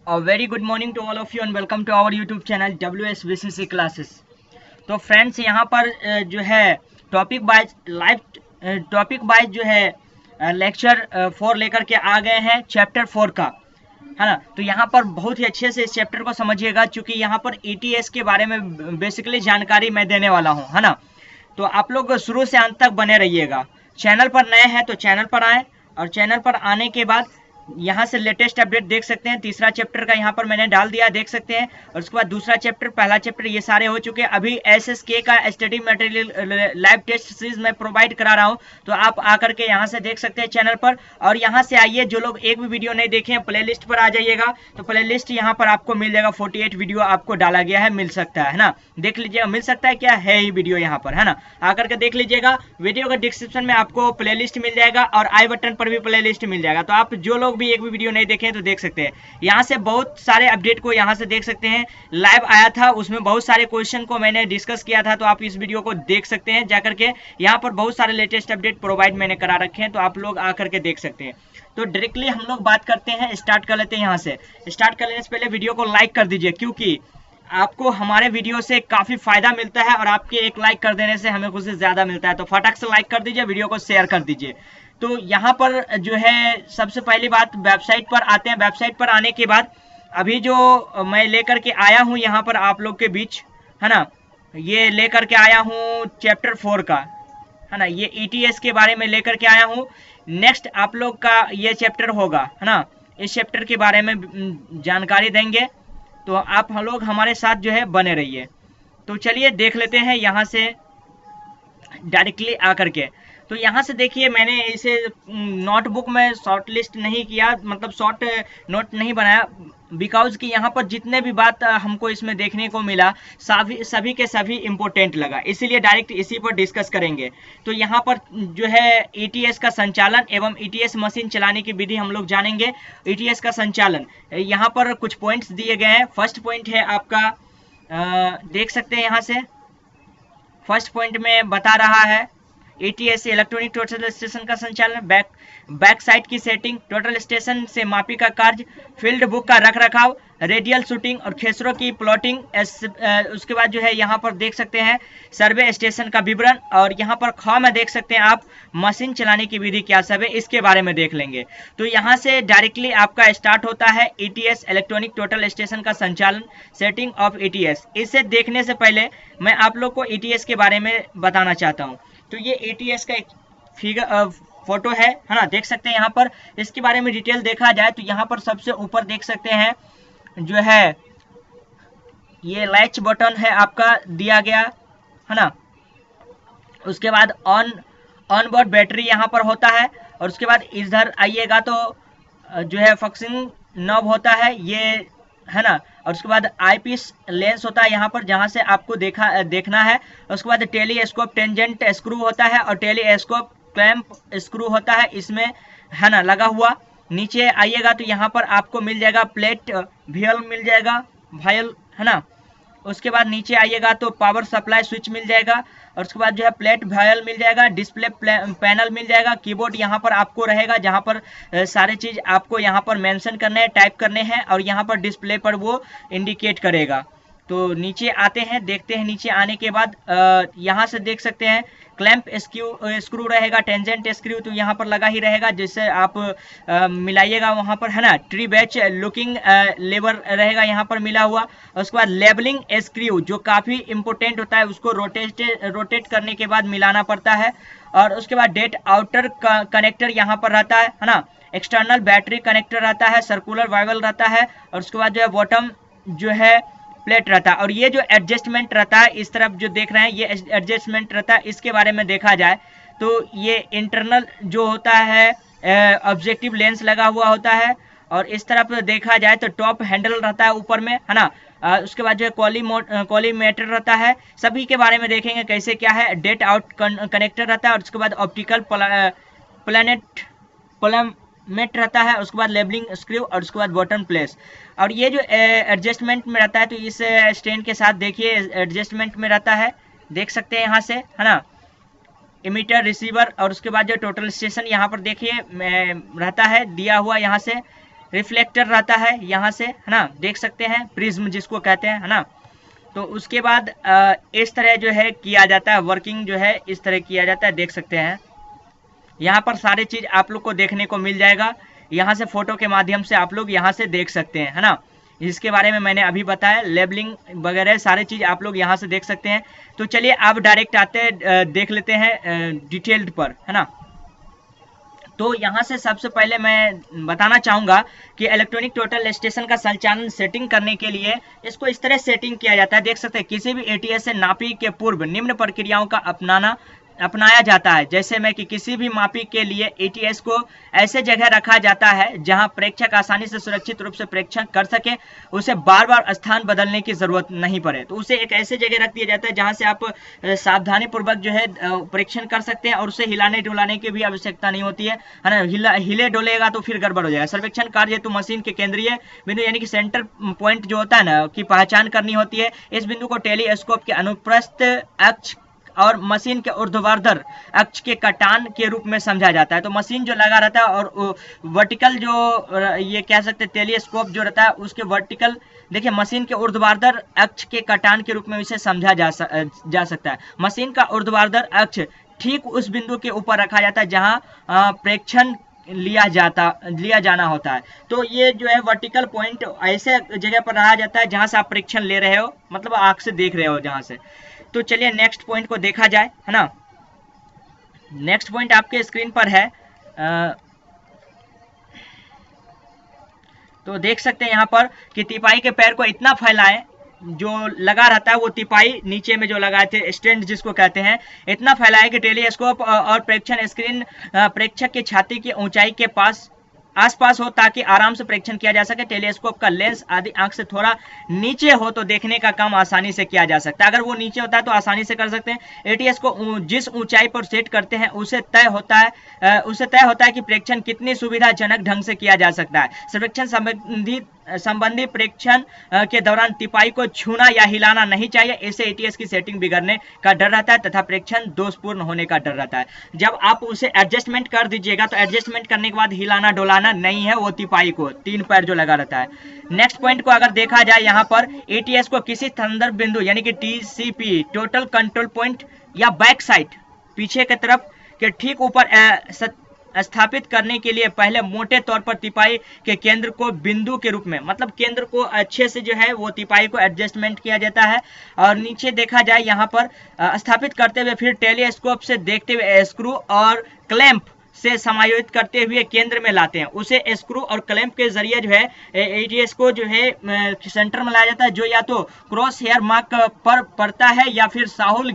A very good morning to all of you and welcome to our YouTube channel WSBCC Classes। तो friends यहाँ पर जो है topic wise जो है लेक्चर 4 लेकर के आ गए हैं चैप्टर 4 का, है ना। तो यहाँ पर बहुत ही अच्छे से इस चैप्टर को समझिएगा, क्योंकि यहाँ पर ETS के बारे में बेसिकली जानकारी मैं देने वाला हूँ, है ना। तो आप लोग शुरू से अंत तक बने रहिएगा। चैनल पर नए हैं तो चैनल पर आएँ, और चैनल पर आने के बाद यहाँ से लेटेस्ट अपडेट देख सकते हैं। तीसरा चैप्टर का यहाँ पर मैंने डाल दिया, देख सकते हैं। और उसके बाद दूसरा चैप्टर, पहला चैप्टर, ये सारे हो चुके हैं। अभी SSK का study material live test series में प्रोवाइड करा रहा हूँ, तो आप आकर के यहाँ से देख सकते हैं चैनल पर। और यहाँ से आइए, जो लोग एक भी वीडियो नहीं देखे हैं प्ले लिस्ट पर आ जाइएगा, तो प्ले लिस्ट यहाँ पर आपको मिल जाएगा। 48 वीडियो आपको डाला गया है, मिल सकता है ना, देख लीजिएगा। मिल सकता है क्या है ही वीडियो यहाँ पर, है ना, आकर के देख लीजिएगा। वीडियो का डिस्क्रिप्शन में आपको प्ले लिस्ट मिल जाएगा और आई बटन पर भी प्ले लिस्ट मिल जाएगा। तो आप जो लोग भी एक भी वीडियो नहीं देखें तो देख सकते हैं। यहाँ से बहुत सारे अपडेट को यहाँ से देख सकते हैं। लाइव आया था, उसमें बहुत सारे क्वेश्चन को मैंने डिस्कस किया था, तो आप इस वीडियो को देख सकते हैं जाकर के। यहाँ पर बहुत सारे लेटेस्ट अपडेट प्रोवाइड मैंने करा रखे हैं, तो आप लोग आकर के देख सकते हैं। तो डायरेक्टली हम लोग बात करते हैं, स्टार्ट कर लेते हैं। यहाँ से स्टार्ट करने से पहले वीडियो को लाइक कर दीजिए, क्योंकि आपको हमारे वीडियो से काफी फायदा मिलता है और आपके एक लाइक कर देने से हमें कुछ ज्यादा मिलता है। तो फटाक से लाइक कर दीजिए, वीडियो को शेयर कर दीजिए। तो यहाँ पर जो है सबसे पहली बात, वेबसाइट पर आते हैं। वेबसाइट पर आने के बाद अभी जो मैं लेकर के आया हूँ यहाँ पर आप लोग के बीच, है ना, ये लेकर के आया हूँ चैप्टर 4 का, है ना। ये ETS के बारे में लेकर के आया हूँ। नेक्स्ट आप लोग का ये चैप्टर होगा, है ना। इस चैप्टर के बारे में जानकारी देंगे, तो आप हम लोग हमारे साथ जो है बने रहिए। तो चलिए देख लेते हैं यहाँ से डायरेक्टली आकर के। तो यहाँ से देखिए, मैंने इसे नोटबुक में शॉर्ट लिस्ट नहीं किया, मतलब शॉर्ट नोट नहीं बनाया, बिकॉज कि यहाँ पर जितने भी बात हमको इसमें देखने को मिला सभी के सभी इम्पोर्टेंट लगा, इसीलिए डायरेक्ट इसी पर डिस्कस करेंगे। तो यहाँ पर जो है ETS का संचालन एवं ETS मशीन चलाने की विधि हम लोग जानेंगे। ETS का संचालन, यहाँ पर कुछ पॉइंट्स दिए गए हैं। फर्स्ट पॉइंट है आपका, देख सकते हैं यहाँ से। फर्स्ट पॉइंट में बता रहा है ETS इलेक्ट्रॉनिक टोटल स्टेशन का संचालन, बैक साइड की सेटिंग, टोटल स्टेशन से मापी का कार्य, फील्ड बुक का रख रखाव, रेडियल शूटिंग और खेसरों की प्लॉटिंग। उसके बाद जो है यहाँ पर देख सकते हैं सर्वे स्टेशन का विवरण, और यहाँ पर ख में देख सकते हैं आप मशीन चलाने की विधि क्या सब है, इसके बारे में देख लेंगे। तो यहाँ से डायरेक्टली आपका स्टार्ट होता है ETS इलेक्ट्रॉनिक टोटल स्टेशन का संचालन, सेटिंग ऑफ ETS। इसे देखने से पहले मैं आप लोग को ETS के बारे में बताना चाहता हूँ। तो ये ETS का एक फोटो है ना, देख सकते हैं यहाँ पर। इसके बारे में डिटेल देखा जाए तो यहाँ पर सबसे ऊपर देख सकते हैं जो है ये लैच बटन है आपका दिया गया, है ना। उसके बाद ऑन बोर्ड बैटरी यहाँ पर होता है, और उसके बाद इधर आइएगा तो जो है फंक्शनिंग नॉब होता है ये, है ना। और उसके बाद आईपीस लेंस होता है यहाँ पर, जहाँ से आपको देखना है। उसके बाद टेलीस्कोप टेंजेंट स्क्रू होता है, और टेलीस्कोप क्लैंप स्क्रू होता है इसमें, है ना, लगा हुआ। नीचे आइएगा तो यहाँ पर आपको मिल जाएगा प्लेट वायल मिल जाएगा, वायल, है ना। उसके बाद नीचे आइएगा तो पावर सप्लाई स्विच मिल जाएगा, और उसके बाद जो है प्लेट वायल मिल जाएगा, डिस्प्ले पैनल मिल जाएगा, कीबोर्ड यहाँ पर आपको रहेगा, जहाँ पर सारे चीज़ आपको यहाँ पर मेंशन करने हैं, टाइप करने हैं, और यहाँ पर डिस्प्ले पर वो इंडिकेट करेगा। तो नीचे आते हैं, देखते हैं। नीचे आने के बाद यहाँ से देख सकते हैं क्लैंप स्क्रू रहेगा, टेंजेंट स्क्रू तो यहाँ पर लगा ही रहेगा, जिससे आप मिलाइएगा वहाँ पर, है ना। ट्री बैच लुकिंग लेवर रहेगा यहाँ पर मिला हुआ। उसके बाद लेबलिंग स्क्रू जो काफ़ी इंपॉर्टेंट होता है, उसको रोटेट करने के बाद मिलाना पड़ता है। और उसके बाद डेट आउटर कनेक्टर यहाँ पर रहता है ना। एक्सटर्नल बैटरी कनेक्टर रहता है, सर्कुलर वायवल रहता है, और उसके बाद जो है बॉटम जो है प्लेट रहता है। और ये जो एडजस्टमेंट रहता है, इस तरफ जो देख रहे हैं ये एडजस्टमेंट रहता है। इसके बारे में देखा जाए तो ये इंटरनल जो होता है ऑब्जेक्टिव लेंस लगा हुआ होता है, और इस तरफ देखा जाए तो टॉप हैंडल रहता है ऊपर में, है ना। उसके बाद जो है कॉलीमेटर रहता है। सभी के बारे में देखेंगे कैसे क्या है। डेट आउट कनेक्टर रहता है, और उसके बाद ऑप्टिकल प्लेनेट रहता है। उसके बाद लेबलिंग स्क्रू, और उसके बाद बटन प्लेस। और ये जो एडजस्टमेंट में रहता है, तो इस स्टैंड के साथ देखिए एडजस्टमेंट में रहता है, देख सकते हैं यहाँ से, है ना। इमीटर, रिसीवर, और उसके बाद जो टोटल स्टेशन यहाँ पर देखिए रहता है दिया हुआ यहाँ से। रिफ्लेक्टर रहता है यहाँ से, है ना, देख सकते हैं, प्रिज्म जिसको कहते हैं, है ना। तो उसके बाद इस तरह जो है किया जाता है, वर्किंग जो है इस तरह किया जाता है, देख सकते हैं। यहाँ पर सारी चीज आप लोग को देखने को मिल जाएगा, यहाँ से फोटो के माध्यम से आप लोग यहाँ से देख सकते हैं, है ना। इसके बारे में मैंने अभी बताया, लेबलिंग वगैरह सारी चीज आप लोग यहाँ से देख सकते हैं। तो चलिए अब डायरेक्ट आते हैं, देख लेते हैं डिटेल्ड पर, है ना। तो यहाँ से सबसे पहले मैं बताना चाहूँगा कि इलेक्ट्रॉनिक टोटल स्टेशन का संचालन सेटिंग करने के लिए इसको इस तरह सेटिंग किया जाता है, देख सकते हैं। किसी भी एटीएस से नापी के पूर्व निम्न प्रक्रियाओं का अपनाया जाता है, जैसे में कि किसी भी मापी के लिए एटीएस को ऐसे जगह रखा जाता है जहां प्रेक्षक आसानी से सुरक्षित रूप से प्रेक्षण कर सके, उसे बार बार स्थान बदलने की जरूरत नहीं पड़े। तो उसे एक ऐसे जगह रख दिया जाता है जहां से आप सावधानी पूर्वक जो है परीक्षण कर सकते हैं, और उसे हिलाने डुलाने की भी आवश्यकता नहीं होती है ना। हिले डोलेगा तो फिर गड़बड़ हो जाएगा। सर्वेक्षण कार्य हेतु मशीन के केंद्रीय बिंदु यानी कि सेंटर पॉइंट जो होता है ना, की पहचान करनी होती है। इस बिंदु को टेलीस्कोप के अनुप्रस्थ अक्ष और मशीन के ऊर्ध्वाधर अक्ष के कटान के रूप में समझा जाता है। तो मशीन जो लगा रहता है और वर्टिकल जो ये कह सकते हैं टेलीस्कोप जो रहता है उसके वर्टिकल, देखिए मशीन के ऊर्ध्वाधर अक्ष के कटान के रूप में इसे समझा जा सकता है। मशीन का ऊर्ध्वाधर अक्ष ठीक उस बिंदु के ऊपर रखा जाता है जहां प्रेक्षण लिया जाना होता है। तो ये जो है वर्टिकल पॉइंट ऐसे जगह पर रखा जाता है जहां से आप परीक्षण ले रहे हो, मतलब आंख से देख रहे हो जहां से। तो चलिए नेक्स्ट पॉइंट को देखा जाए, है ना। नेक्स्ट पॉइंट आपके स्क्रीन पर है। तो देख सकते हैं यहाँ पर कि तिपाई के पैर को इतना फैलाएं, जो लगा रहता है वो तिपाई नीचे में जो लगाए थे स्टैंड जिसको कहते हैं, इतना फैलाए कि टेलीस्कोप और प्रेक्षण स्क्रीन प्रेक्षक की छाती की ऊंचाई के आसपास हो, ताकि आराम से प्रेक्षण किया जा सके। टेलीस्कोप का लेंस आदि आंख से थोड़ा नीचे हो तो देखने का काम आसानी से किया जा सकता है। अगर वो नीचे होता है तो आसानी से कर सकते हैं। एटीएस को जिस ऊंचाई पर सेट करते हैं उसे तय होता है कि प्रेक्षण कितनी सुविधाजनक ढंग से किया जा सकता है। सर्वेक्षण संबंधी प्रेक्षण के दौरान तिपाई को छूना या हिलाना नहीं चाहिए, इससे एटीएस की सेटिंग बिगड़ने का डर रहता है तथा प्रेक्षण दोषपूर्ण होने का डर रहता है। जब आप उसे एडजस्टमेंट कर दीजिएगा तो एडजस्टमेंट करने के बाद हिलाना डोलाना नहीं है वो तिपाई को, 3 पैर जो लगा रहता है। नेक्स्ट पॉइंट को अगर देखा जाए, यहाँ पर एटीएस को किसी संदर्भ बिंदु यानी कि टीसीपी टोटल कंट्रोल पॉइंट या बैक साइड पीछे की तरफ के ठीक ऊपर स्थापित करने के लिए पहले मोटे तौर पर तिपाई के केंद्र को बिंदु के रूप में, मतलब केंद्र को अच्छे से जो है वो तिपाई को एडजस्टमेंट किया जाता है। और नीचे देखा जाए यहाँ पर स्थापित करते हुए फिर टेलीस्कोप से देखते हुए स्क्रू और क्लैंप से समायोजित करते हुए केंद्र में लाते हैं। उसे स्क्रू और क्लैंप के जरिए जो है एटीएस को जो है सेंटर में लाया जाता है, जो या तो क्रॉस हेयर मार्क पर पड़ता है या फिर साहुल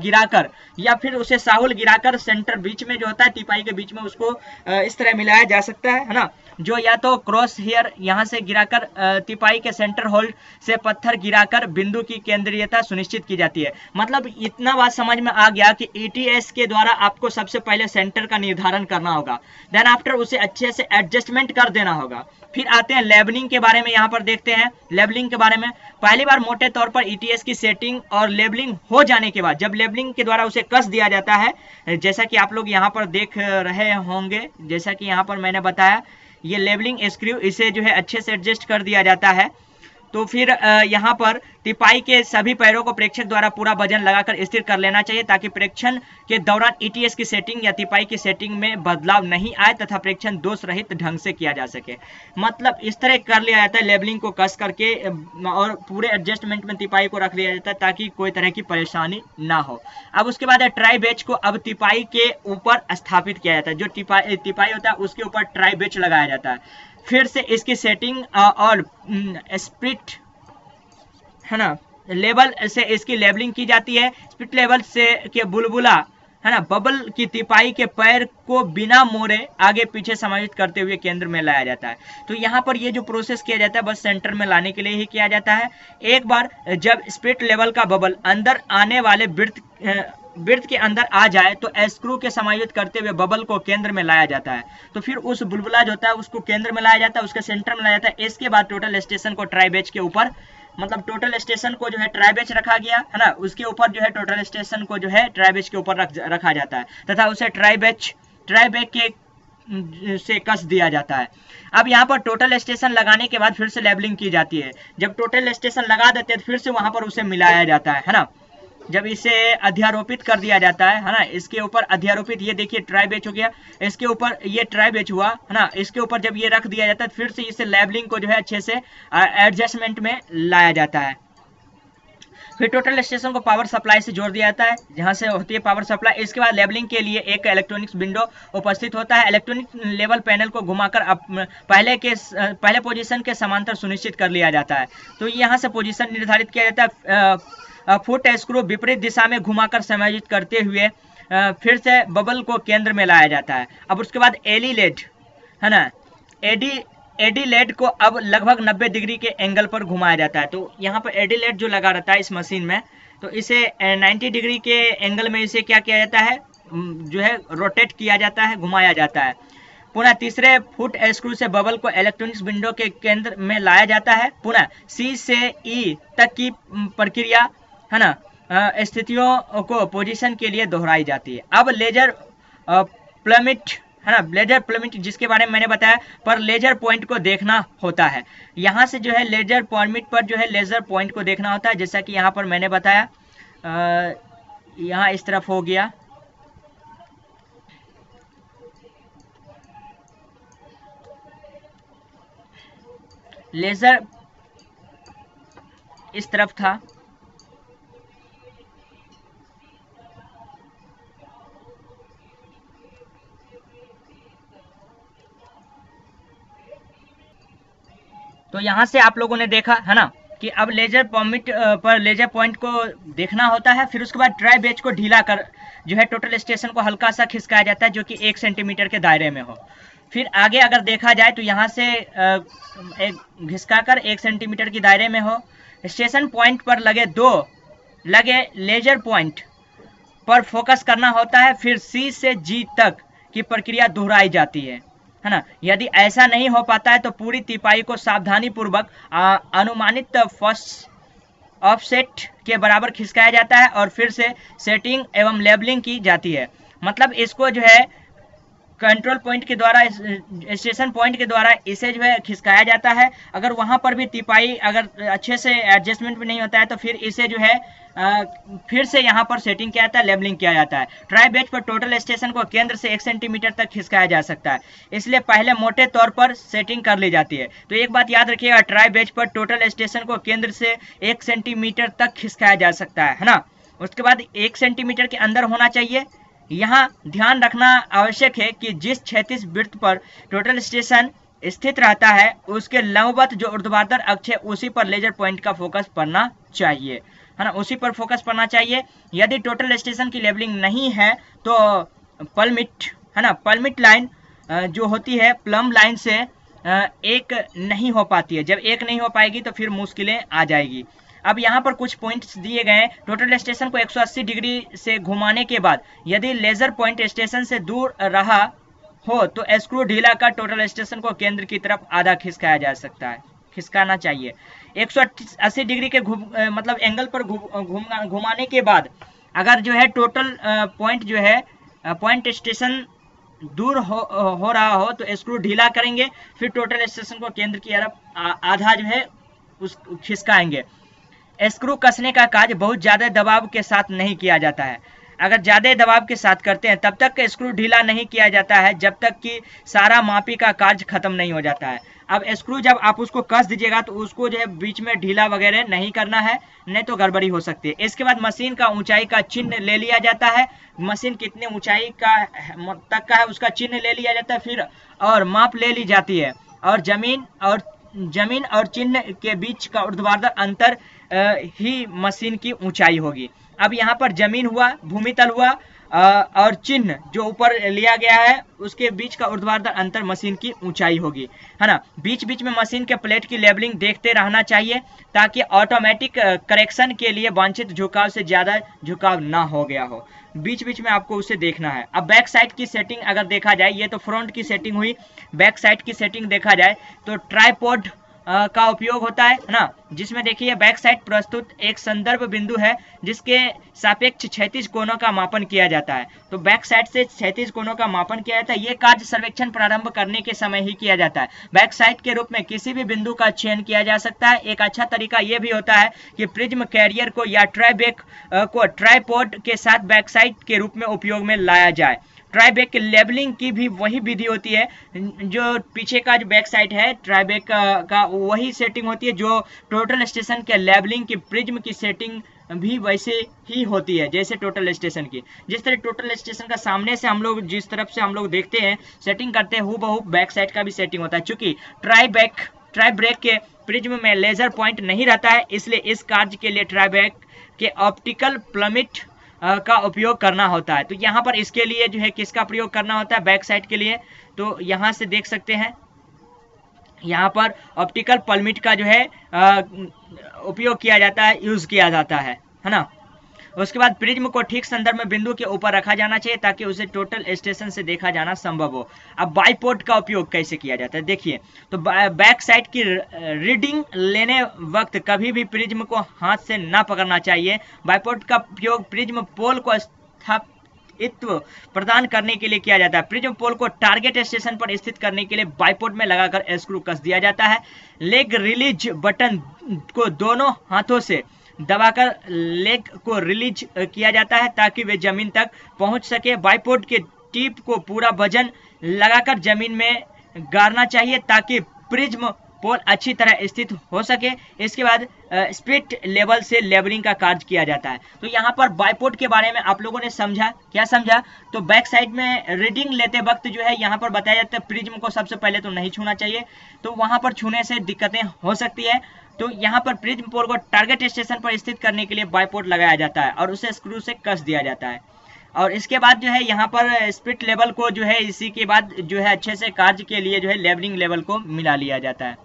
गिराकर सेंटर बीच में जो होता है तिपाई के बीच में उसको इस तरह मिलाया जा सकता है ना। जो या तो क्रॉस हेयर यहाँ से गिराकर तिपाई के सेंटर होल्ड से पत्थर गिराकर बिंदु की केंद्रीयता सुनिश्चित की जाती है। मतलब इतना बात समझ में आ गया कि एटीएस के द्वारा आपको सबसे पहले सेंटर का निर्धारण करना होगा, देन आफ्टर उसे अच्छे से एडजस्टमेंट कर देना होगा। फिर आते हैं लेबलिंग के बारे में, यहाँ पर देखते हैं लेबलिंग के बारे में। पहली बार मोटे तौर पर एटीएस की सेटिंग और लेबलिंग हो जाने के बाद जब लेबलिंग के द्वारा उसे कस दिया जाता है, जैसा कि आप लोग यहाँ पर देख रहे होंगे, जैसा कि यहाँ पर मैंने बताया ये लेबलिंग स्क्रू, इसे जो है अच्छे से एडजस्ट कर दिया जाता है। तो फिर यहाँ पर तिपाई के सभी पैरों को प्रेक्षक द्वारा पूरा वजन लगाकर स्थिर कर लेना चाहिए, ताकि प्रेक्षण के दौरान एटीएस की सेटिंग या तिपाई की सेटिंग में बदलाव नहीं आए तथा प्रेक्षण दोष रहित ढंग से किया जा सके। मतलब इस तरह कर लिया जाता है, लेबलिंग को कस करके और पूरे एडजस्टमेंट में तिपाई को रख लिया जाता है ताकि कोई तरह की परेशानी ना हो। अब उसके बाद ट्राई बेच को अब तिपाई के ऊपर स्थापित किया जाता है। जो तिपाई होता है उसके ऊपर ट्राई बेच लगाया जाता है। फिर से इसकी सेटिंग और स्प्लिट, है ना, लेवल से इसकी लेबलिंग की जाती है। स्प्लिट लेवल से के बुलबुला, है ना, बबल की तिपाई के पैर को बिना मोड़े आगे पीछे समायोजित करते हुए केंद्र में लाया जाता है। तो यहाँ पर ये जो प्रोसेस किया जाता है बस सेंटर में लाने के लिए ही किया जाता है। एक बार जब स्प्लिट लेवल का बबल अंदर आने वाले वृत्त के अंदर आ जाए तो स्क्रू के समायोजित करते हुए बबल को केंद्र में लाया जाता है। तो फिर उस बुलबुला जो होता है उसको केंद्र में लाया जाता है, उसके सेंटर में लाया जाता है। इसके बाद टोटल स्टेशन को ट्राई बेच के ऊपर, मतलब टोटल स्टेशन को जो है ट्राई बेच रखा गया है ना, उसके ऊपर जो है टोटल स्टेशन को जो है ट्राई बेच के ऊपर रखा जाता है तथा उसे ट्राई बेच के से कस दिया जाता है। अब यहाँ पर टोटल स्टेशन लगाने के बाद फिर से लेबलिंग की जाती है। जब टोटल स्टेशन लगा देते हैं तो फिर से वहां पर उसे मिलाया जाता है ना। जब इसे अध्यारोपित कर दिया जाता है ना, इसके ऊपर अध्यारोपित, ये देखिए ट्राई बेच हो गया, इसके ऊपर ये ट्राई बेच हुआ है ना, इसके ऊपर जब ये रख दिया जाता है फिर से इसे लेबलिंग को जो है अच्छे से एडजस्टमेंट में लाया जाता है। फिर टोटल स्टेशन को पावर सप्लाई से जोड़ दिया जाता है, जहां से होती है पावर सप्लाई। इसके बाद लेबलिंग के लिए एक इलेक्ट्रॉनिक्स विंडो उपस्थित होता है। इलेक्ट्रॉनिक लेवल पैनल को घुमाकर पहले पोजीशन के समांतर सुनिश्चित कर लिया जाता है। तो यहाँ से पोजीशन निर्धारित किया जाता है। फुट स्क्रू विपरीत दिशा में घुमाकर समायोजित करते हुए फिर से बबल को केंद्र में लाया जाता है। अब उसके बाद एली लेड है ना, एडी लेड को अब लगभग 90 डिग्री के एंगल पर घुमाया जाता है। तो यहाँ पर एडी लेड जो लगा रहता है इस मशीन में, तो इसे 90 डिग्री के एंगल में इसे क्या किया जाता है, जो है रोटेट किया जाता है, घुमाया जाता है। पुनः तीसरे फुट स्क्रू से बबल को इलेक्ट्रॉनिक्स विंडो के केंद्र में लाया जाता है। पुनः सी से ई तक की प्रक्रिया है ना स्थितियों को पोजीशन के लिए दोहराई जाती है। अब लेजर प्लमिट है ना, लेजर प्लमिट जिसके बारे में मैंने बताया, पर लेजर पॉइंट को देखना होता है। यहाँ से जो है लेजर प्लमिट पर जो है लेजर पॉइंट को देखना होता है, जैसा कि यहाँ पर मैंने बताया। यहाँ इस तरफ हो गया, लेजर इस तरफ था, तो यहाँ से आप लोगों ने देखा है ना कि अब लेजर पॉइंट पर लेजर पॉइंट को देखना होता है। फिर उसके बाद ट्राई बेच को ढीला कर जो है टोटल स्टेशन को हल्का सा खिसकाया जाता है, जो कि 1 सेंटीमीटर के दायरे में हो। फिर आगे अगर देखा जाए तो यहाँ से घिसकाकर 1 सेंटीमीटर के दायरे में हो। स्टेशन पॉइंट पर लगे लेजर पॉइंट पर फोकस करना होता है। फिर सी से जी तक की प्रक्रिया दोहराई जाती है ना। यदि ऐसा नहीं हो पाता है तो पूरी तिपाई को सावधानी पूर्वक अनुमानित फर्स्ट ऑफसेट के बराबर खिसकाया जाता है और फिर से सेटिंग एवं लेबलिंग की जाती है। मतलब इसको जो है कंट्रोल पॉइंट के द्वारा, स्टेशन पॉइंट के द्वारा इसे जो है खिसकाया जाता है। अगर वहां पर भी तिपाई अगर अच्छे से एडजस्टमेंट भी नहीं होता है तो फिर इसे जो है फिर से यहाँ पर सेटिंग किया जाता है, लेबलिंग किया जाता है। ट्राई बेच पर टोटल स्टेशन को केंद्र से 1 सेंटीमीटर तक खिसकाया जा सकता है, इसलिए पहले मोटे तौर पर सेटिंग कर ली जाती है। तो एक बात याद रखिएगा, ट्राई बेच पर टोटल स्टेशन को केंद्र से 1 सेंटीमीटर तक खिसकाया जा सकता है ना। उसके बाद 1 सेंटीमीटर के अंदर होना चाहिए। यहाँ ध्यान रखना आवश्यक है कि जिस क्षैतिज वृत्त पर टोटल स्टेशन स्थित रहता है उसके लंबवत जो ऊर्ध्वाधर अक्ष है उसी पर लेजर पॉइंट का फोकस पड़ना चाहिए, है ना, उसी पर फोकस पड़ना चाहिए। यदि टोटल स्टेशन की लेबलिंग नहीं है तो पलमिट है ना, पलमिट लाइन जो होती है प्लम लाइन से एक नहीं हो पाती है। जब एक नहीं हो पाएगी तो फिर मुश्किलें आ जाएगी। अब यहाँ पर कुछ पॉइंट्स दिए गए हैं। टोटल स्टेशन को 180 डिग्री से घुमाने के बाद यदि लेजर पॉइंट स्टेशन से दूर रहा हो तो स्क्रू ढीला कर टोटल स्टेशन को केंद्र की तरफ आधा खिसकाया जा सकता है, खिसकाना चाहिए। 180 डिग्री के मतलब एंगल पर घुमाने के बाद अगर जो है टोटल पॉइंट जो है पॉइंट स्टेशन दूर हो रहा हो तो स्क्रू ढीला करेंगे, फिर टोटल स्टेशन को केंद्र की तरफ आधा जो है उस खिसकाएंगे। स्क्रू कसने का कार्य बहुत ज्यादा दबाव के साथ नहीं किया जाता है। अगर ज्यादा दबाव के साथ करते हैं तब तक स्क्रू ढीला नहीं किया जाता है जब तक कि सारा मापी का कार्य खत्म नहीं हो जाता है। अब स्क्रू जब आप उसको कस दीजिएगा तो उसको जो है बीच में ढीला वगैरह नहीं करना है, नहीं तो गड़बड़ी हो सकती है। इसके बाद मशीन का ऊंचाई का चिन्ह ले लिया जाता है। मशीन कितने ऊंचाई का तक का है उसका चिन्ह ले लिया जाता है, फिर और माप ले ली जाती है और जमीन और चिन्ह के बीच का ऊर्ध्वाधर अंतर ही मशीन की ऊंचाई होगी। अब यहाँ पर जमीन हुआ, भूमितल हुआ और चिन्ह जो ऊपर लिया गया है उसके बीच का ऊर्ध्वाधर अंतर मशीन की ऊंचाई होगी, है ना। बीच बीच में मशीन के प्लेट की लेबलिंग देखते रहना चाहिए ताकि ऑटोमेटिक करेक्शन के लिए वांछित झुकाव से ज्यादा झुकाव ना हो गया हो। बीच बीच में आपको उसे देखना है। अब बैक साइड की सेटिंग अगर देखा जाए, ये तो फ्रंट की सेटिंग हुई, बैक साइड की सेटिंग देखा जाए तो ट्राइपॉड का उपयोग होता है ना, जिसमें देखिए बैक साइड प्रस्तुत एक संदर्भ बिंदु है जिसके सापेक्ष क्षैतिज कोणों का मापन किया जाता है। तो बैक साइड से क्षैतिज कोणों का मापन किया जाता है। ये कार्य सर्वेक्षण प्रारंभ करने के समय ही किया जाता है। बैक साइड के रूप में किसी भी बिंदु का चयन किया जा सकता है। एक अच्छा तरीका यह भी होता है कि प्रिज्म कैरियर को या ट्राइबैक को ट्राइपॉड के साथ बैक साइड के रूप में उपयोग में लाया जाए। ट्राइबैक के लेबलिंग की भी वही विधि होती है, जो पीछे का जो बैक साइड है ट्राइबैक का वही सेटिंग होती है जो टोटल स्टेशन के लेबलिंग की प्रिज्म की सेटिंग भी वैसे ही होती है जैसे टोटल स्टेशन की। जिस तरह टोटल स्टेशन का सामने से हम लोग जिस तरफ से हम लोग देखते हैं सेटिंग करते हैं, हूबहू बैक साइड का भी सेटिंग होता है। चूंकि ट्राइब्रेक के प्रिज्म में लेजर पॉइंट नहीं रहता है, इसलिए इस कार्य के लिए ट्राइब्रेक के ऑप्टिकल प्लमिट का उपयोग करना होता है। तो यहाँ पर इसके लिए जो है किसका प्रयोग करना होता है बैक साइड के लिए, तो यहाँ से देख सकते हैं यहाँ पर ऑप्टिकल पल्मिट का जो है उपयोग किया जाता है, यूज किया जाता है ना। उसके बाद प्रिज्म को ठीक संदर्भ में बिंदु के ऊपर रखा जाना चाहिए ताकि उसे टोटल स्टेशन से देखा जाना संभव हो। अब बाइपोड का उपयोग कैसे किया जाता है देखिए, तो बैक साइड की रीडिंग लेने वक्त कभी भी प्रिज्म को हाथ से ना पकड़ना चाहिए। बाइपोड का उपयोग प्रिज्म पोल को स्थापित्व प्रदान करने के लिए किया जाता है। प्रिज्म पोल को टारगेट स्टेशन पर स्थित करने के लिए बाइपोड में लगाकर स्क्रू कस दिया जाता है। लेग रिलीज बटन को दोनों हाथों से दबाकर लेग को रिलीज किया जाता है ताकि वे जमीन तक पहुंच सके। बाइपोड के टिप को पूरा वजन लगाकर जमीन में गाड़ना चाहिए ताकि प्रिज्म पोल अच्छी तरह स्थित हो सके। इसके बाद स्पिरिट लेवल से लेबलिंग का कार्य किया जाता है। तो यहाँ पर बाइपोड के बारे में आप लोगों ने समझा, क्या समझा? तो बैक साइड में रीडिंग लेते वक्त जो है यहाँ पर बताया जाता है प्रिज्म को सबसे पहले तो नहीं छूना चाहिए, तो वहाँ पर छूने से दिक्कतें हो सकती है। तो यहाँ पर प्रिज्म पोल को टारगेट स्टेशन पर स्थित करने के लिए बाइपोड लगाया जाता है और उसे स्क्रू से कस दिया जाता है। और इसके बाद जो है यहाँ पर स्पिरिट लेवल को जो है इसी के बाद जो है अच्छे से कार्य के लिए जो है लेबलिंग लेवल को मिला लिया जाता है।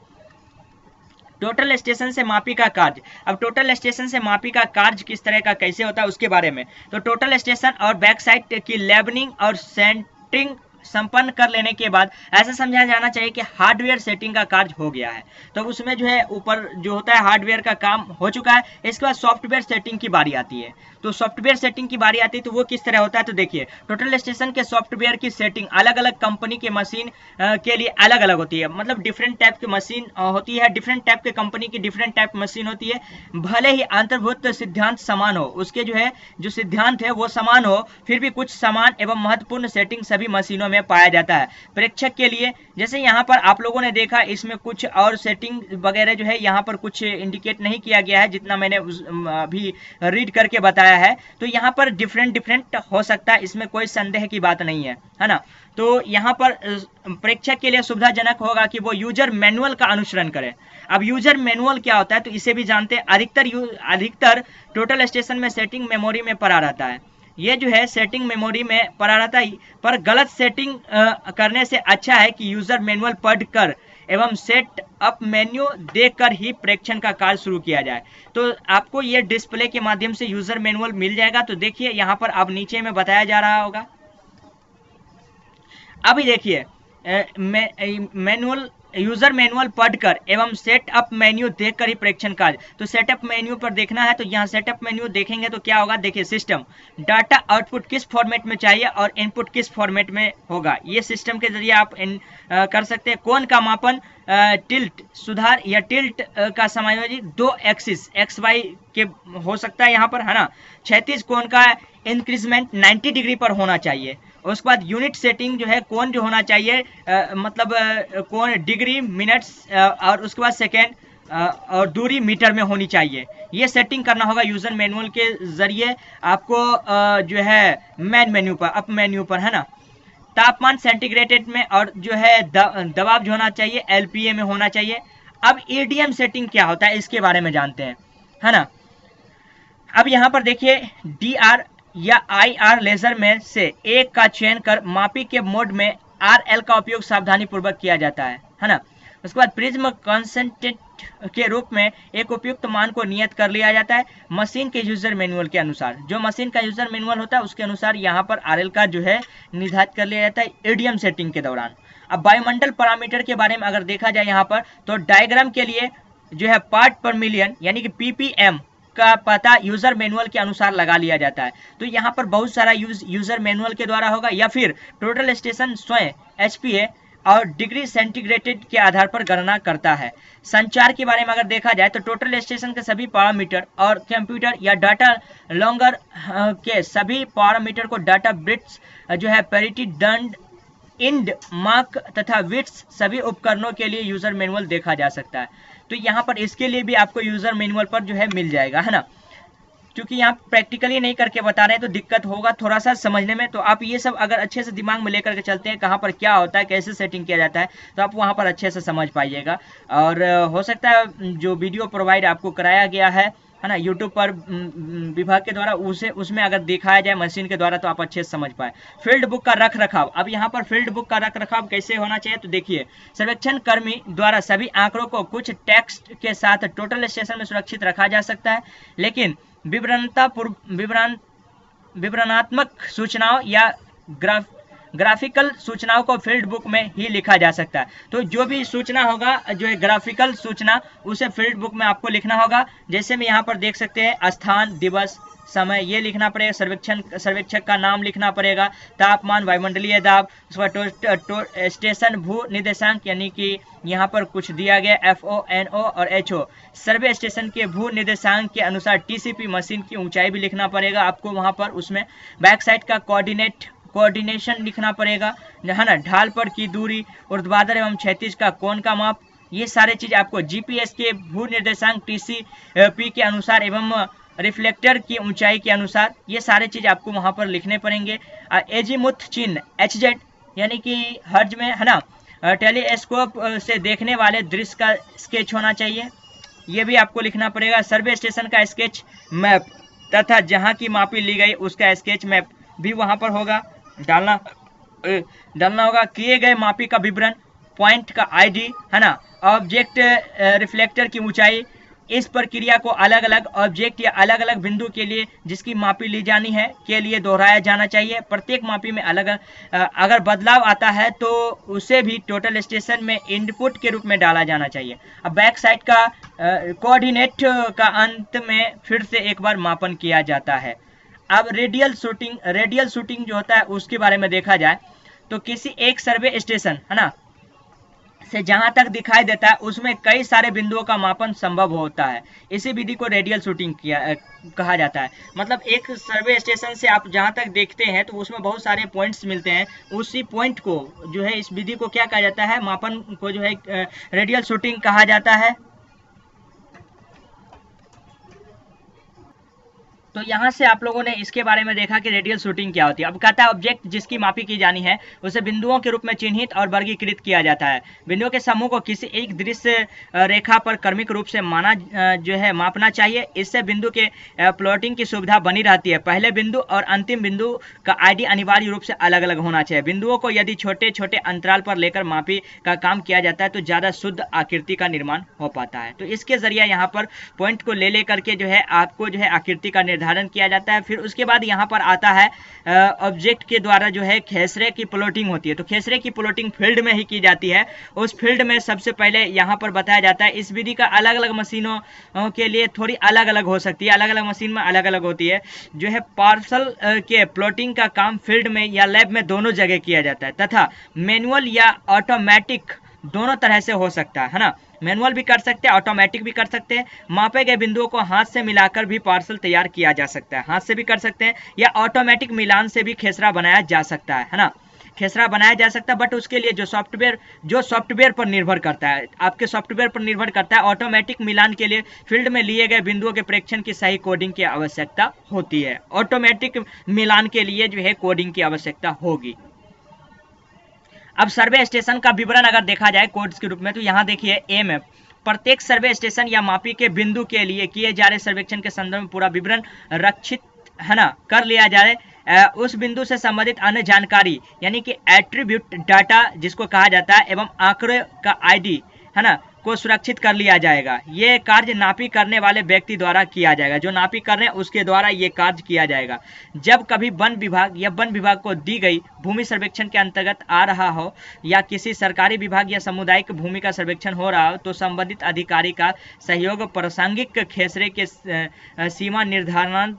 टोटल स्टेशन से मापी का कार्य। अब टोटल स्टेशन से मापी का कार्य किस तरह का कैसे होता है उसके बारे में, तो टोटल स्टेशन और बैक साइड की लेबलिंग और सेंटरिंग संपन्न कर लेने के बाद ऐसा समझा जाना चाहिए कि हार्डवेयर सेटिंग का कार्य हो गया है। तो उसमें जो है ऊपर जो होता है हार्डवेयर का काम हो चुका है। इसके बाद सॉफ्टवेयर सेटिंग की बारी आती है। तो सॉफ्टवेयर सेटिंग की बारी आती है तो वो किस तरह होता है, तो देखिए टोटल स्टेशन के सॉफ्टवेयर की सेटिंग अलग अलग कंपनी के मशीन के लिए अलग अलग होती है। मतलब डिफरेंट टाइप की मशीन होती है, डिफरेंट टाइप के कंपनी की डिफरेंट टाइप मशीन होती है। भले ही अंतर्भूत सिद्धांत समान हो, उसके जो है जो सिद्धांत है वो समान हो, फिर भी कुछ समान एवं महत्वपूर्ण सेटिंग सभी मशीनों में पाया जाता है। प्रेक्षक के लिए जैसे यहाँ पर आप लोगों ने देखा इसमें कुछ और सेटिंग वगैरह जो है यहाँ पर कुछ इंडिकेट नहीं किया गया है जितना मैंने अभी रीड करके बताया है। तो यहाँ पर डिफरेंट हो सकता है, इसमें कोई संदेह की बात नहीं है ना। तो यहाँ पर प्रेक्षक के लिए सुविधाजनक होगा कि वो यूजर मैनुअल का अनुसरण करे। अब यूजर मैनुअल क्या होता है तो इसे भी जानते हैं। अधिकतर टोटल स्टेशन में सेटिंग मेमोरी में पड़ा रहता है। ये जो है सेटिंग मेमोरी में पड़ा रहता है, पर गलत सेटिंग करने से अच्छा है कि यूजर मैनुअल पढ़कर एवं सेट अप मेन्यू देखकर ही प्रेक्षण का कार्य शुरू किया जाए। तो आपको ये डिस्प्ले के माध्यम से यूजर मैनुअल मिल जाएगा। तो देखिए यहाँ पर अब नीचे में बताया जा रहा होगा। अभी देखिए मैनुअल यूजर मैनुअल पढ़कर एवं सेटअप मेन्यू देखकर ही प्रेक्षण कार्य। तो सेटअप मेन्यू पर देखना है तो यहाँ सेटअप मेन्यू देखेंगे तो क्या होगा, देखिए सिस्टम डाटा आउटपुट किस फॉर्मेट में चाहिए और इनपुट किस फॉर्मेट में होगा, ये सिस्टम के जरिए आप कर सकते हैं। कोण का मापन, टिल्ट सुधार या टिल्ट का समायोजन 2 एक्सिस एक्स वाई के हो सकता है यहाँ पर, है ना। क्षैतिज कोण का इंक्रीजमेंट 90 डिग्री पर होना चाहिए। उसके बाद यूनिट सेटिंग जो है कोण जो होना चाहिए मतलब कोण डिग्री मिनट्स और उसके बाद सेकेंड और दूरी मीटर में होनी चाहिए। ये सेटिंग करना होगा यूजर मैनुअल के जरिए आपको जो है मेन मेन्यू पर, अप मेन्यू पर, है ना। तापमान सेंटीग्रेड में और जो है दबाव जो होना चाहिए LPA में होना चाहिए। अब EDM सेटिंग क्या होता है इसके बारे में जानते हैं, है ना। अब यहाँ पर देखिए DR या IR लेजर में से एक का चयन कर मापी के मोड में RL का उपयोग सावधानी पूर्वक किया जाता है ना। उसके बाद प्रिज्म कॉन्सेंट्रेट के रूप में एक उपयुक्त मान को नियत कर लिया जाता है मशीन के यूजर मैनुअल के अनुसार। जो मशीन का यूजर मैनुअल होता है उसके अनुसार यहाँ पर RL का जो है निर्धारित कर लिया जाता है EDM सेटिंग के दौरान। अब वायुमंडल पैरामीटर के बारे में अगर देखा जाए यहाँ पर, तो डायग्राम के लिए जो है पार्ट पर मिलियन यानी कि ppm का पता यूजर मैनुअल के अनुसार लगा लिया जाता है। तो यहाँ पर बहुत सारा यूजर मैनुअल के द्वारा होगा या फिर टोटल स्टेशन स्वयं HPA और डिग्री सेंटीग्रेड के आधार पर गणना करता है। संचार के बारे में अगर देखा जाए तो टोटल स्टेशन के सभी पैरामीटर और कंप्यूटर या डाटा लॉन्गर के सभी पैरामीटर को डाटा बिट्स जो है पैरिटी दंड इंड मार्क तथा विट्स सभी उपकरणों के लिए यूजर मैनुअल देखा जा सकता है। तो यहाँ पर इसके लिए भी आपको यूजर मैनुअल पर जो है मिल जाएगा, है ना। क्योंकि यहाँ प्रैक्टिकली नहीं करके बता रहे हैं तो दिक्कत होगा थोड़ा सा समझने में। तो आप ये सब अगर अच्छे से दिमाग में लेकर के चलते हैं कहाँ पर क्या होता है, कैसे सेटिंग किया जाता है, तो आप वहाँ पर अच्छे से समझ पाइएगा। और हो सकता है जो वीडियो प्रोवाइड आपको कराया गया है ना यूट्यूब पर विभाग के द्वारा, उसमें अगर दिखाया जाए मशीन के द्वारा तो आप अच्छे से समझ पाए। फील्ड बुक का रख रखाव, अब यहाँ पर फील्ड बुक का रख रखाव कैसे होना चाहिए, तो देखिए सर्वेक्षण कर्मी द्वारा सभी आंकड़ों को कुछ टेक्स्ट के साथ टोटल स्टेशन में सुरक्षित रखा जा सकता है, लेकिन विवरणात्मक सूचनाओं या ग्राफिकल सूचनाओं को फील्ड बुक में ही लिखा जा सकता है। तो जो भी सूचना होगा जो है ग्राफिकल सूचना, उसे फील्ड बुक में आपको लिखना होगा। जैसे में यहाँ पर देख सकते हैं स्थान, दिवस, समय ये लिखना पड़ेगा, सर्वेक्षक का नाम लिखना पड़ेगा, तापमान, वायुमंडलीय दाब, उसका स्टेशन भू निर्देशांक यानी कि यहाँ पर कुछ दिया गया FO, NO और HO, सर्वे स्टेशन के भू निर्देशांक के अनुसार TCP मशीन की ऊंचाई भी लिखना पड़ेगा आपको वहाँ पर। उसमें बैक साइड का कोऑर्डिनेशन लिखना पड़ेगा, है ना। ढाल पर की दूरी, ऊर्ध्वाधर एवं क्षैतिज का कोण का माप, ये सारे चीज आपको GPS के भू निर्देशांक TCP के अनुसार एवं रिफ्लेक्टर की ऊंचाई के अनुसार ये सारे चीज आपको वहां पर लिखने पड़ेंगे। एजीमुथ चिन्ह HZ यानी कि हर्ज में, है ना। टेलीस्कोप से देखने वाले दृश्य का स्केच होना चाहिए, ये भी आपको लिखना पड़ेगा। सर्वे स्टेशन का स्केच मैप तथा जहां की मापी ली गई उसका स्केच मैप भी वहां पर होगा, डालना होगा। किए गए मापी का विवरण, पॉइंट का ID, है ना। ऑब्जेक्ट रिफ्लेक्टर की ऊंचाई, इस प्रक्रिया को अलग अलग ऑब्जेक्ट या अलग अलग बिंदु के लिए जिसकी मापी ली जानी है के लिए दोहराया जाना चाहिए। प्रत्येक मापी में अलग अगर बदलाव आता है तो उसे भी टोटल स्टेशन में इनपुट के रूप में डाला जाना चाहिए। अब बैक साइड का कोऑर्डिनेट का अंत में फिर से एक बार मापन किया जाता है। अब रेडियल शूटिंग जो होता है उसके बारे में देखा जाए तो किसी एक सर्वे स्टेशन, है ना, से जहां तक दिखाई देता है उसमें कई सारे बिंदुओं का मापन संभव होता है। इसी विधि को रेडियल शूटिंग कहा जाता है। मतलब एक सर्वे स्टेशन से आप जहां तक देखते हैं तो उसमें बहुत सारे पॉइंट्स मिलते हैं, उसी पॉइंट को जो है इस विधि को क्या कहा जाता है, मापन को जो है रेडियल शूटिंग कहा जाता है। तो यहाँ से आप लोगों ने इसके बारे में देखा कि रेडियल शूटिंग क्या होती है। अब कहता है ऑब्जेक्ट जिसकी मापी की जानी है उसे बिंदुओं के रूप में चिन्हित और वर्गीकृत किया जाता है। बिंदुओं के समूह को किसी एक दृश्य रेखा पर क्रमिक रूप से मापना चाहिए। इससे बिंदु के प्लॉटिंग की सुविधा बनी रहती है। पहले बिंदु और अंतिम बिंदु का ID अनिवार्य रूप से अलग अलग होना चाहिए। बिंदुओं को यदि छोटे छोटे अंतराल पर लेकर मापी का काम किया जाता है तो ज्यादा शुद्ध आकृति का निर्माण हो पाता है। तो इसके जरिए यहाँ पर पॉइंट को ले लेकर के जो है आपको जो है आकृति का निर्धारण किया जाता है। फिर उसके बाद यहाँ पर आता है ऑब्जेक्ट के द्वारा जो है खेसरे की प्लॉटिंग होती है। तो खेसरे की प्लॉटिंग फील्ड में ही की जाती है। उस फील्ड में सबसे पहले यहाँ पर बताया जाता है, इस विधि का अलग अलग मशीनों के लिए थोड़ी अलग अलग हो सकती है, अलग अलग मशीन में अलग अलग होती है। जो है पार्सल के प्लॉटिंग का काम फील्ड में या लैब में दोनों जगह किया जाता है तथा मैनुअल या ऑटोमेटिक दोनों तरह से हो सकता है ना। मैनुअल भी कर सकते हैं, ऑटोमेटिक भी कर सकते हैं। मापे गए बिंदुओं को हाथ से मिलाकर भी पार्सल तैयार किया जा सकता है, हाथ से भी कर सकते हैं, या ऑटोमेटिक मिलान से भी खेसरा बनाया जा सकता है ना। खेसरा बनाया जा सकता है, बट उसके लिए जो सॉफ्टवेयर पर निर्भर करता है, आपके सॉफ्टवेयर पर निर्भर करता है। ऑटोमेटिक मिलान के लिए फील्ड में लिए गए बिंदुओं के प्रेक्षण की सही कोडिंग की आवश्यकता होती है। ऑटोमेटिक मिलान के लिए जो है कोडिंग की आवश्यकता होगी। अब सर्वे स्टेशन का विवरण अगर देखा जाए कोड्स के रूप में तो यहाँ देखिए AMF, प्रत्येक सर्वे स्टेशन या मापी के बिंदु के लिए किए जा रहे सर्वेक्षण के संदर्भ में पूरा विवरण रक्षित, है ना, कर लिया जाए। उस बिंदु से संबंधित अन्य जानकारी यानी कि एट्रीब्यूट डाटा जिसको कहा जाता है एवं आंकड़े का ID, है ना, को सुरक्षित कर लिया जाएगा। ये कार्य नापी करने वाले व्यक्ति द्वारा किया जाएगा, जो नापी कर रहे हैं उसके द्वारा ये कार्य किया जाएगा। जब कभी वन विभाग या वन विभाग को दी गई भूमि सर्वेक्षण के अंतर्गत आ रहा हो या किसी सरकारी विभाग या सामुदायिक भूमि का सर्वेक्षण हो रहा हो तो संबंधित अधिकारी का सहयोग प्रासंगिक खेसरे के सीमा निर्धारण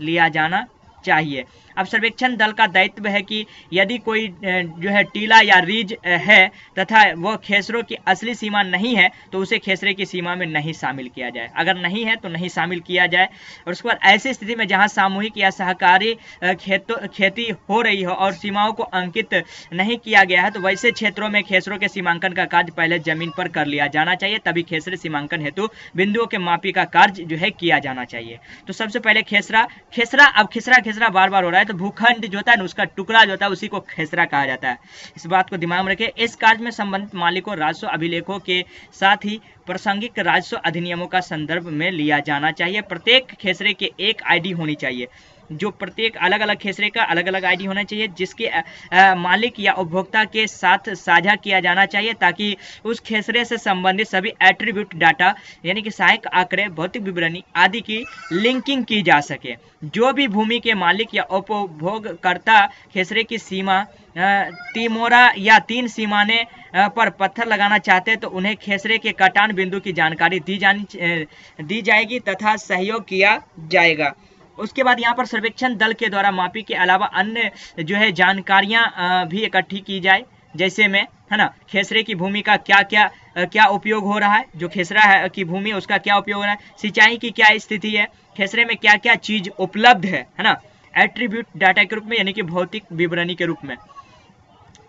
लिया जाना चाहिए। अब सर्वेक्षण दल का दायित्व है कि यदि कोई जो है टीला या रीज है तथा वो खेसरों की असली सीमा नहीं है तो उसे खेसरे की सीमा में नहीं शामिल किया जाए। अगर नहीं है तो नहीं शामिल किया जाए। और उसके बाद ऐसी स्थिति में जहां सामूहिक या सहकारी खेती हो रही हो और सीमाओं को अंकित नहीं किया गया है तो वैसे क्षेत्रों में खेसरों के सीमांकन का कार्य पहले जमीन पर कर लिया जाना चाहिए, तभी खेसरे सीमांकन हेतु बिंदुओं के मापी का कार्य जो है किया जाना चाहिए। तो सबसे पहले खेसरा अब खेसरा बार बार हो रहा है तो भूखंड जो होता है ना उसका टुकड़ा जो होता है उसी को खेसरा कहा जाता है। इस बात को दिमाग में रखें। इस कार्य में संबंधित मालिकों राजस्व अभिलेखों के साथ ही प्रासंगिक राजस्व अधिनियमों का संदर्भ में लिया जाना चाहिए। प्रत्येक खेसरे के एक आईडी होनी चाहिए, जो प्रत्येक अलग अलग खेसरे का अलग अलग आईडी होना चाहिए, जिसके मालिक या उपभोक्ता के साथ साझा किया जाना चाहिए ताकि उस खेसरे से संबंधित सभी एट्रीब्यूट डाटा यानी कि सहायक आंकड़े, भौतिक विवरणी आदि की लिंकिंग की जा सके। जो भी भूमि के मालिक या उपभोगकर्ता खेसरे की सीमा तिमोरा या 3 सीमाने पर पत्थर लगाना चाहते हैं तो उन्हें खेसरे के कटान बिंदु की जानकारी दी जाएगी तथा सहयोग किया जाएगा। उसके बाद यहाँ पर सर्वेक्षण दल के द्वारा मापी के अलावा अन्य जो है जानकारियां भी इकट्ठी की जाए, जैसे में है ना खेसरे की भूमि का क्या उपयोग हो रहा है, जो खेसरा है की भूमि है उसका क्या उपयोग हो रहा है, सिंचाई की क्या स्थिति है, खेसरे में क्या क्या चीज उपलब्ध है ना, एट्रीब्यूट डाटा के रूप में यानी कि भौतिक विवरणी के रूप में।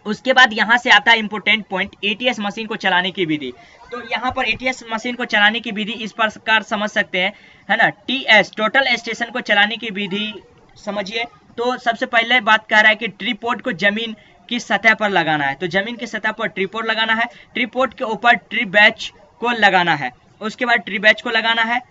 उसके बाद यहाँ से आता है इंपोर्टेंट पॉइंट, एटीएस मशीन को चलाने की विधि। तो यहाँ पर एटीएस मशीन को चलाने की विधि इस प्रकार समझ सकते हैं, है ना। टीएस टोटल स्टेशन को चलाने की विधि समझिए। तो सबसे पहले बात कह रहा है कि ट्रीपोर्ट को जमीन की सतह पर लगाना है, तो जमीन की सतह पर ट्रीपोर्ट लगाना है, ट्रीपोर्ट के ऊपर ट्री बैच को लगाना है, उसके बाद ट्री बैच को लगाना है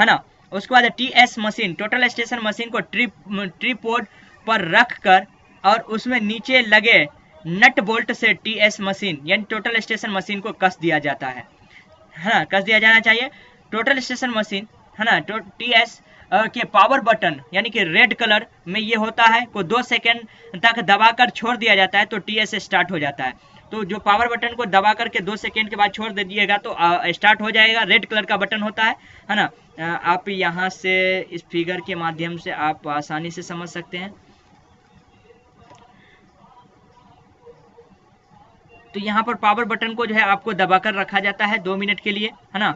ना। उसके बाद TS machine total station machine को ट्रीपोर्ट पर रख कर और उसमें नीचे लगे नट बोल्ट से टीएस मशीन यानी टोटल स्टेशन मशीन को कस दिया जाता है ना, कस दिया जाना चाहिए। टोटल स्टेशन मशीन है ना टीएस के पावर बटन यानी कि रेड कलर में ये होता है को 2 सेकेंड तक दबाकर छोड़ दिया जाता है तो टीएस स्टार्ट हो जाता है। तो जो पावर बटन को दबा करके 2 सेकेंड के बाद छोड़ दे दिएगा तो स्टार्ट हो जाएगा, रेड कलर का बटन होता है ना। आप यहाँ से इस फिगर के माध्यम से आप आसानी से समझ सकते हैं। तो यहाँ पर पावर बटन को जो है आपको दबाकर रखा जाता है 2 मिनट के लिए, है ना।